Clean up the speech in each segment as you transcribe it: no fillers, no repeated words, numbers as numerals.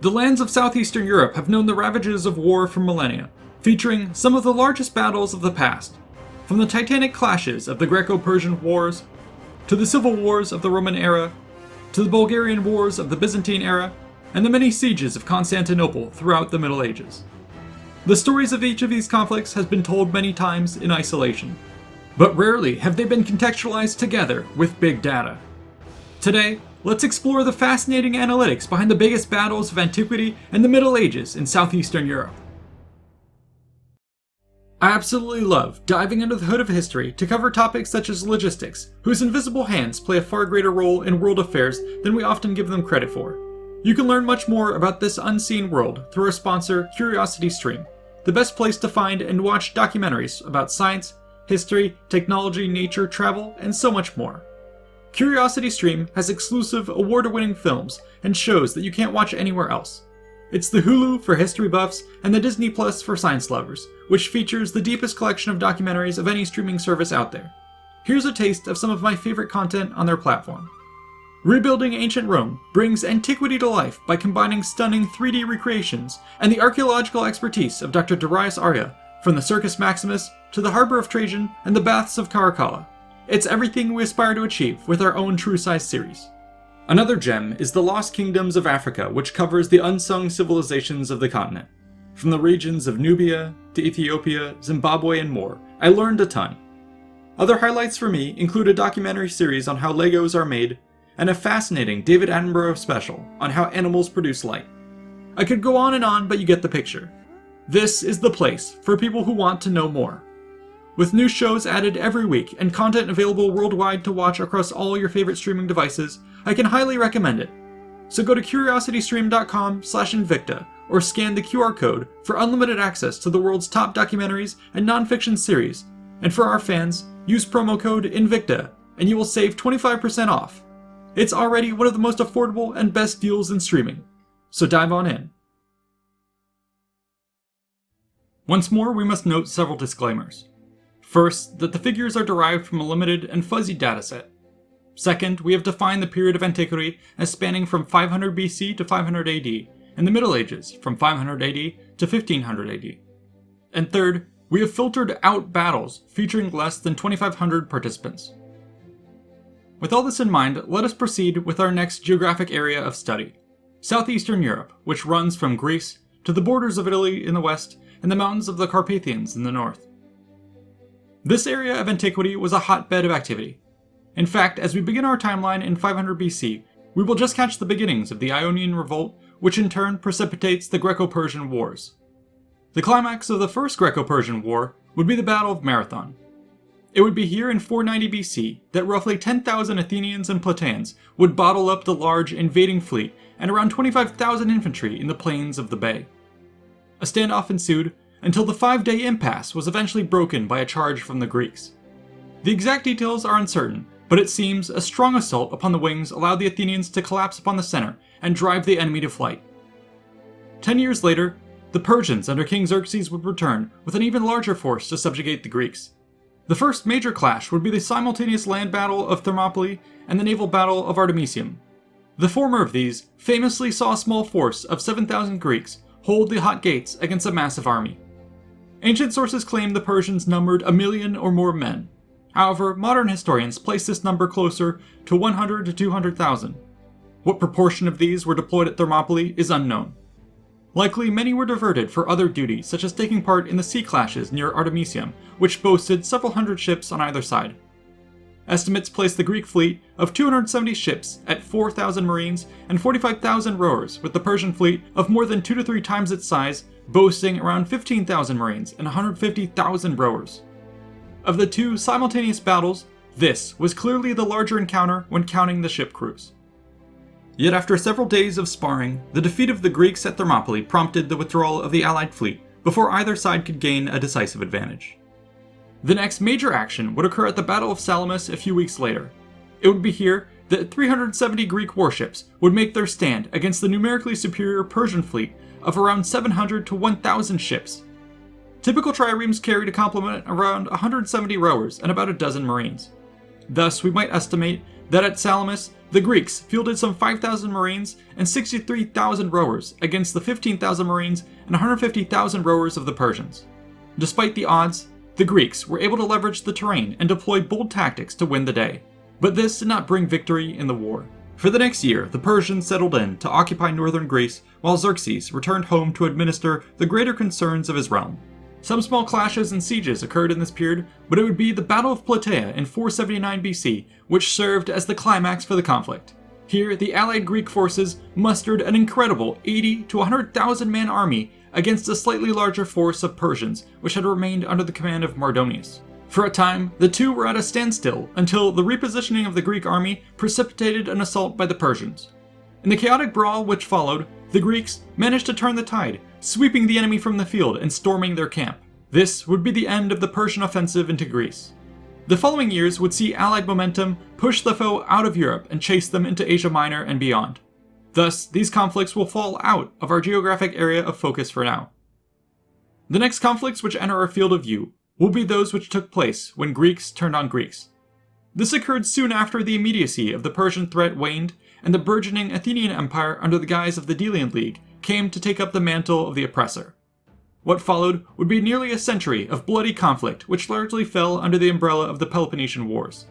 The lands of southeastern Europe have known the ravages of war for millennia, featuring some of the largest battles of the past, from the titanic clashes of the Greco Persian Wars, to the civil wars of the Roman era, to the Bulgarian wars of the Byzantine era, and the many sieges of Constantinople throughout the Middle Ages. The stories of each of these conflicts has been told many times in isolation, but rarely have they been contextualized together with big data. Today, let's explore the fascinating analytics behind the biggest battles of antiquity and the Middle Ages in southeastern Europe. I absolutely love diving under the hood of history to cover topics such as logistics, whose invisible hands play a far greater role in world affairs than we often give them credit for. You can learn much more about this unseen world through our sponsor, Curiosity Stream, the best place to find and watch documentaries about science, history, technology, nature, travel, and so much more. Curiosity Stream has exclusive, award-winning films and shows that you can't watch anywhere else. It's the Hulu for history buffs and the Disney Plus for science lovers, which features the deepest collection of documentaries of any streaming service out there. Here's a taste of some of my favorite content on their platform. Rebuilding Ancient Rome brings antiquity to life by combining stunning 3D recreations and the archaeological expertise of Dr. Darius Arya, from the Circus Maximus to the Harbor of Trajan and the Baths of Caracalla. It's everything we aspire to achieve with our own True Size series. Another gem is The Lost Kingdoms of Africa, which covers the unsung civilizations of the continent. From the regions of Nubia to Ethiopia, Zimbabwe, and more, I learned a ton. Other highlights for me include a documentary series on how Legos are made, and a fascinating David Attenborough special on how animals produce light. I could go on, but you get the picture. This is the place for people who want to know more. With new shows added every week and content available worldwide to watch across all your favorite streaming devices, I can highly recommend it. So go to curiositystream.com/Invicta or scan the QR code for unlimited access to the world's top documentaries and non-fiction series. And for our fans, use promo code Invicta and you will save 25% off. It's already one of the most affordable and best deals in streaming. So dive on in. Once more, we must note several disclaimers. First, that the figures are derived from a limited and fuzzy dataset. Second, we have defined the period of antiquity as spanning from 500 BC to 500 AD, and the Middle Ages from 500 AD to 1500 AD. And third, we have filtered out battles featuring less than 2,500 participants. With all this in mind, let us proceed with our next geographic area of study, Southeastern Europe, which runs from Greece to the borders of Italy in the west and the mountains of the Carpathians in the north. This area of antiquity was a hotbed of activity. In fact, as we begin our timeline in 500 BC, we will just catch the beginnings of the Ionian revolt, which in turn precipitates the Greco Persian Wars. The climax of the first Greco Persian War would be the Battle of Marathon. It would be here in 490 BC that roughly 10,000 Athenians and Plataeans would bottle up the large invading fleet and around 25,000 infantry in the plains of the bay. A standoff ensued until the 5-day impasse was eventually broken by a charge from the Greeks. The exact details are uncertain, but it seems a strong assault upon the wings allowed the Athenians to collapse upon the center and drive the enemy to flight. 10 years later, the Persians under King Xerxes would return with an even larger force to subjugate the Greeks. The first major clash would be the simultaneous land battle of Thermopylae and the naval battle of Artemisium. The former of these famously saw a small force of 7,000 Greeks hold the hot gates against a massive army. Ancient sources claim the Persians numbered 1 million or more men. However, modern historians place this number closer to 100 to 200,000. What proportion of these were deployed at Thermopylae is unknown. Likely many were diverted for other duties, such as taking part in the sea clashes near Artemisium, which boasted several hundred ships on either side. Estimates place the Greek fleet of 270 ships at 4,000 marines and 45,000 rowers, with the Persian fleet of more than 2 to 3 times its size, boasting around 15,000 marines and 150,000 rowers. Of the two simultaneous battles, this was clearly the larger encounter when counting the ship crews. Yet after several days of sparring, the defeat of the Greeks at Thermopylae prompted the withdrawal of the Allied fleet before either side could gain a decisive advantage. The next major action would occur at the Battle of Salamis a few weeks later. It would be here that 370 Greek warships would make their stand against the numerically superior Persian fleet of around 700 to 1,000 ships. Typical triremes carried a complement around 170 rowers and about a dozen marines. Thus, we might estimate that at Salamis, The Greeks fielded some 5,000 marines and 63,000 rowers against the 15,000 marines and 150,000 rowers of the Persians. Despite the odds, the Greeks were able to leverage the terrain and deploy bold tactics to win the day, but this did not bring victory in the war. For the next year, the Persians settled in to occupy northern Greece, while Xerxes returned home to administer the greater concerns of his realm. Some small clashes and sieges occurred in this period, but it would be the Battle of Plataea in 479 BC which served as the climax for the conflict. Here, the allied Greek forces mustered an incredible 80 to 100,000 man army against a slightly larger force of Persians which had remained under the command of Mardonius. For a time, the two were at a standstill until the repositioning of the Greek army precipitated an assault by the Persians. In the chaotic brawl which followed, the Greeks managed to turn the tide, sweeping the enemy from the field and storming their camp. This would be the end of the Persian offensive into Greece. The following years would see Allied momentum push the foe out of Europe and chase them into Asia Minor and beyond. Thus, these conflicts will fall out of our geographic area of focus for now. The next conflicts which enter our field of view will be those which took place when Greeks turned on Greeks. This occurred soon after the immediacy of the Persian threat waned and the burgeoning Athenian Empire under the guise of the Delian League came to take up the mantle of the oppressor. What followed would be nearly a century of bloody conflict which largely fell under the umbrella of the Peloponnesian Wars.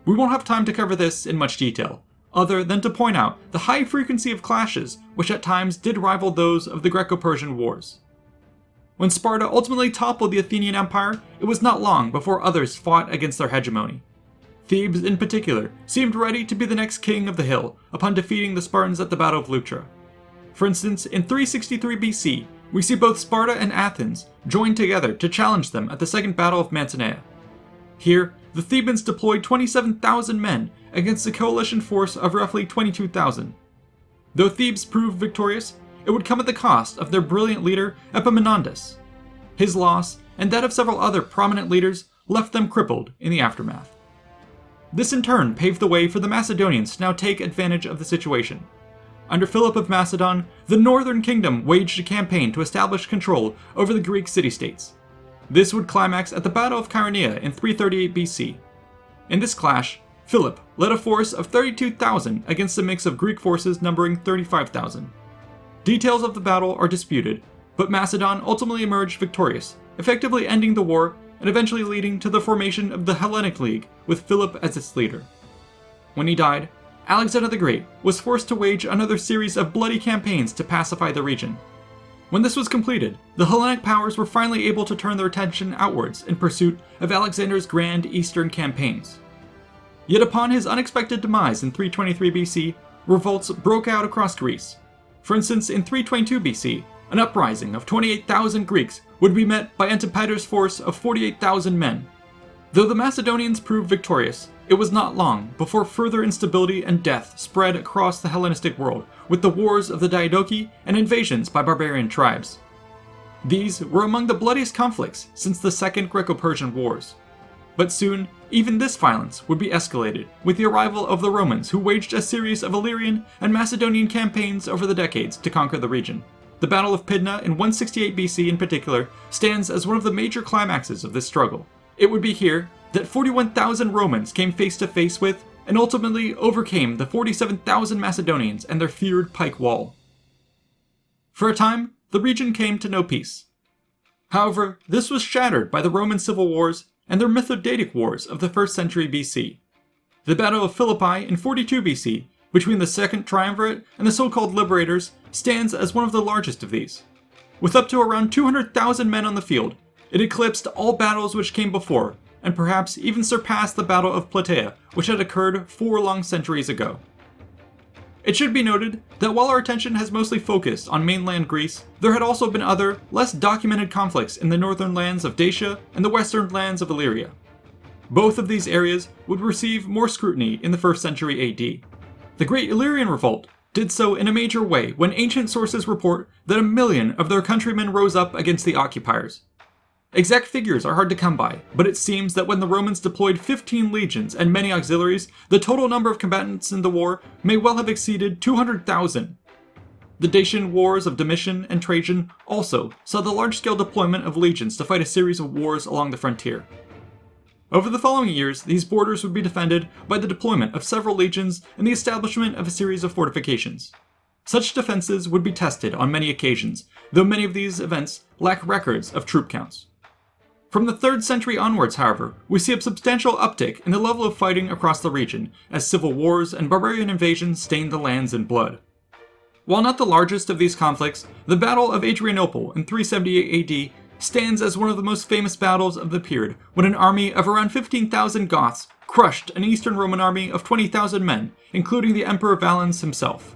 We won't have time to cover this in much detail, other than to point out the high frequency of clashes which at times did rival those of the Greco Persian Wars. When Sparta ultimately toppled the Athenian Empire, it was not long before others fought against their hegemony. Thebes, in particular, seemed ready to be the next king of the hill upon defeating the Spartans at the Battle of Leuctra. For instance, in 363 BC, we see both Sparta and Athens join together to challenge them at the Second Battle of Mantinea. Here, the Thebans deployed 27,000 men against a coalition force of roughly 22,000. Though Thebes proved victorious, it would come at the cost of their brilliant leader Epaminondas. His loss, and that of several other prominent leaders, left them crippled in the aftermath. This in turn paved the way for the Macedonians to now take advantage of the situation. Under Philip of Macedon, the northern kingdom waged a campaign to establish control over the Greek city-states. This would climax at the Battle of Chaeronea in 338 BC. In this clash, Philip led a force of 32,000 against a mix of Greek forces numbering 35,000. Details of the battle are disputed, but Macedon ultimately emerged victorious, effectively ending the war and eventually leading to the formation of the Hellenic League with Philip as its leader. When he died, Alexander the Great was forced to wage another series of bloody campaigns to pacify the region. When this was completed, the Hellenic powers were finally able to turn their attention outwards in pursuit of Alexander's grand eastern campaigns. Yet upon his unexpected demise in 323 BC, revolts broke out across Greece. For instance, in 322 BC, an uprising of 28,000 Greeks would be met by Antipater's force of 48,000 men. Though the Macedonians proved victorious, it was not long before further instability and death spread across the Hellenistic world with the wars of the Diadochi and invasions by barbarian tribes. These were among the bloodiest conflicts since the Second Greco-Persian Wars. But soon, even this violence would be escalated with the arrival of the Romans, who waged a series of Illyrian and Macedonian campaigns over the decades to conquer the region. The Battle of Pydna in 168 BC in particular stands as one of the major climaxes of this struggle. It would be here that 41,000 Romans came face to face with and ultimately overcame the 47,000 Macedonians and their feared pike wall. For a time, the region came to know peace. However, this was shattered by the Roman civil wars and their Mithridatic wars of the 1st century BC. The Battle of Philippi in 42 BC, between the Second Triumvirate and the so-called Liberators, stands as one of the largest of these. With up to around 200,000 men on the field, it eclipsed all battles which came before, and perhaps even surpassed the Battle of Plataea, which had occurred 4 long centuries ago. It should be noted that while our attention has mostly focused on mainland Greece, there had also been other, less documented conflicts in the northern lands of Dacia and the western lands of Illyria. Both of these areas would receive more scrutiny in the 1st century AD. The Great Illyrian Revolt did so in a major way when ancient sources report that 1 million of their countrymen rose up against the occupiers. Exact figures are hard to come by, but it seems that when the Romans deployed 15 legions and many auxiliaries, the total number of combatants in the war may well have exceeded 200,000. The Dacian Wars of Domitian and Trajan also saw the large-scale deployment of legions to fight a series of wars along the frontier. Over the following years, these borders would be defended by the deployment of several legions and the establishment of a series of fortifications. Such defenses would be tested on many occasions, though many of these events lack records of troop counts. From the 3rd century onwards, however, we see a substantial uptick in the level of fighting across the region, as civil wars and barbarian invasions stained the lands in blood. While not the largest of these conflicts, the Battle of Adrianople in 378 AD stands as one of the most famous battles of the period, when an army of around 15,000 Goths crushed an Eastern Roman army of 20,000 men, including the Emperor Valens himself.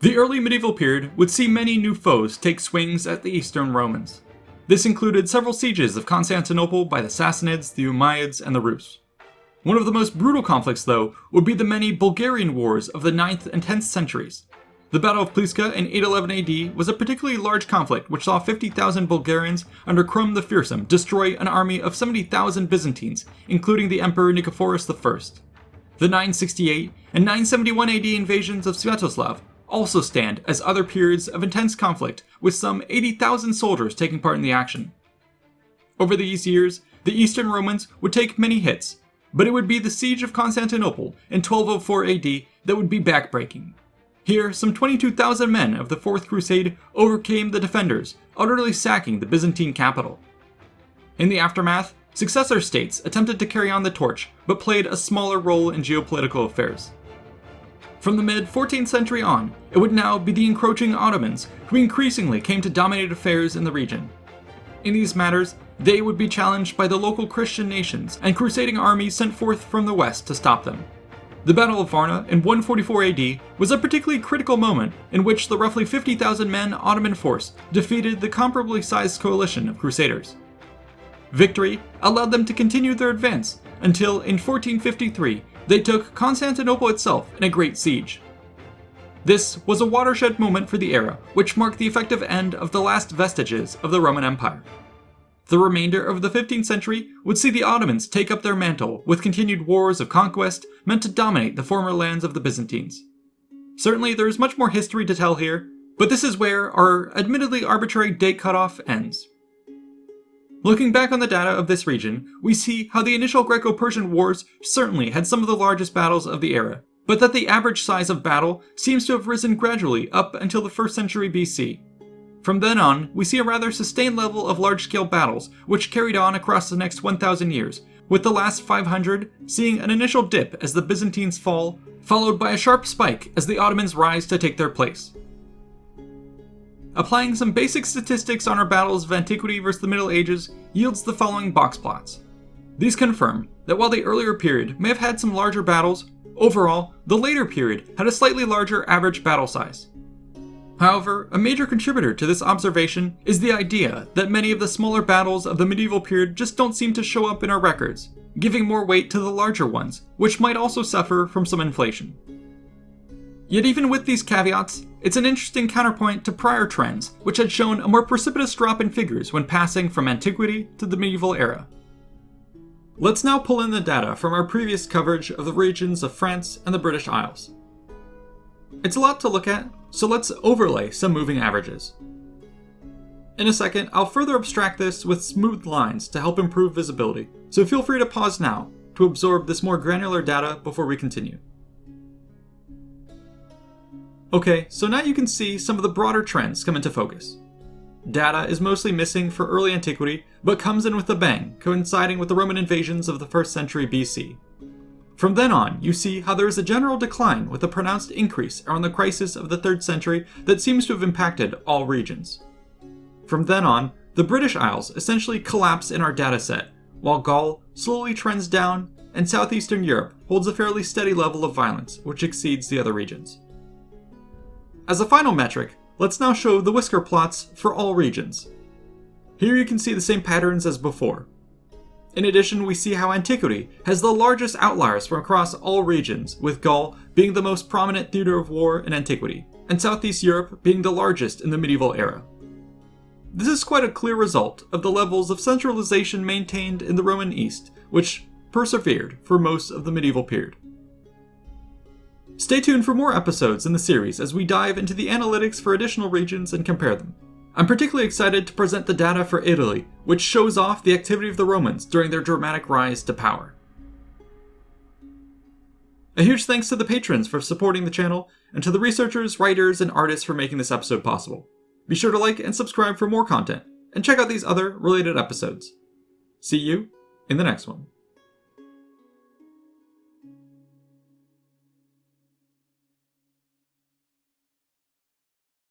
The early medieval period would see many new foes take swings at the Eastern Romans. This included several sieges of Constantinople by the Sassanids, the Umayyads, and the Rus. One of the most brutal conflicts, though, would be the many Bulgarian wars of the 9th and 10th centuries. The Battle of Plishka in 811 AD was a particularly large conflict which saw 50,000 Bulgarians under Chrome the Fearsome destroy an army of 70,000 Byzantines, including the Emperor Nicephorus I. The 968 and 971 AD invasions of Sviatoslav also stand as other periods of intense conflict, with some 80,000 soldiers taking part in the action. Over these years, the Eastern Romans would take many hits, but it would be the Siege of Constantinople in 1204 AD that would be backbreaking. Here, some 22,000 men of the Fourth Crusade overcame the defenders, utterly sacking the Byzantine capital. In the aftermath, successor states attempted to carry on the torch, but played a smaller role in geopolitical affairs. From the mid-14th century on, it would now be the encroaching Ottomans who increasingly came to dominate affairs in the region. In these matters, they would be challenged by the local Christian nations and crusading armies sent forth from the west to stop them. The Battle of Varna in 144 AD was a particularly critical moment in which the roughly 50,000 men Ottoman force defeated the comparably sized coalition of crusaders. Victory allowed them to continue their advance until in 1453 they took Constantinople itself in a great siege. This was a watershed moment for the era, which marked the effective end of the last vestiges of the Roman Empire. The remainder of the 15th century would see the Ottomans take up their mantle with continued wars of conquest meant to dominate the former lands of the Byzantines. Certainly there is much more history to tell here, but this is where our admittedly arbitrary date cutoff ends. Looking back on the data of this region, we see how the initial Greco Persian wars certainly had some of the largest battles of the era, but that the average size of battle seems to have risen gradually up until the 1st century BC. From then on, we see a rather sustained level of large-scale battles, which carried on across the next 1,000 years, with the last 500 seeing an initial dip as the Byzantines fall, followed by a sharp spike as the Ottomans rise to take their place. Applying some basic statistics on our battles of Antiquity versus the Middle Ages yields the following box plots. These confirm that while the earlier period may have had some larger battles, overall, the later period had a slightly larger average battle size. However, a major contributor to this observation is the idea that many of the smaller battles of the medieval period just don't seem to show up in our records, giving more weight to the larger ones, which might also suffer from some inflation. Yet even with these caveats, it's an interesting counterpoint to prior trends, which had shown a more precipitous drop in figures when passing from Antiquity to the medieval era. Let's now pull in the data from our previous coverage of the regions of France and the British Isles. It's a lot to look at, so let's overlay some moving averages. In a second, I'll further abstract this with smooth lines to help improve visibility, so feel free to pause now to absorb this more granular data before we continue. Okay, so now you can see some of the broader trends come into focus. Data is mostly missing for early antiquity, but comes in with a bang, coinciding with the Roman invasions of the 1st century BC. From then on, you see how there is a general decline with a pronounced increase around the crisis of the 3rd century that seems to have impacted all regions. From then on, the British Isles essentially collapse in our dataset, while Gaul slowly trends down, and southeastern Europe holds a fairly steady level of violence, which exceeds the other regions. As a final metric, let's now show the whisker plots for all regions. Here you can see the same patterns as before. In addition, we see how Antiquity has the largest outliers from across all regions, with Gaul being the most prominent theater of war in Antiquity, and Southeast Europe being the largest in the medieval era. This is quite a clear result of the levels of centralization maintained in the Roman East, which persevered for most of the medieval period. Stay tuned for more episodes in the series as we dive into the analytics for additional regions and compare them. I'm particularly excited to present the data for Italy, which shows off the activity of the Romans during their dramatic rise to power. A huge thanks to the patrons for supporting the channel, and to the researchers, writers, and artists for making this episode possible. Be sure to like and subscribe for more content, and check out these other related episodes. See you in the next one.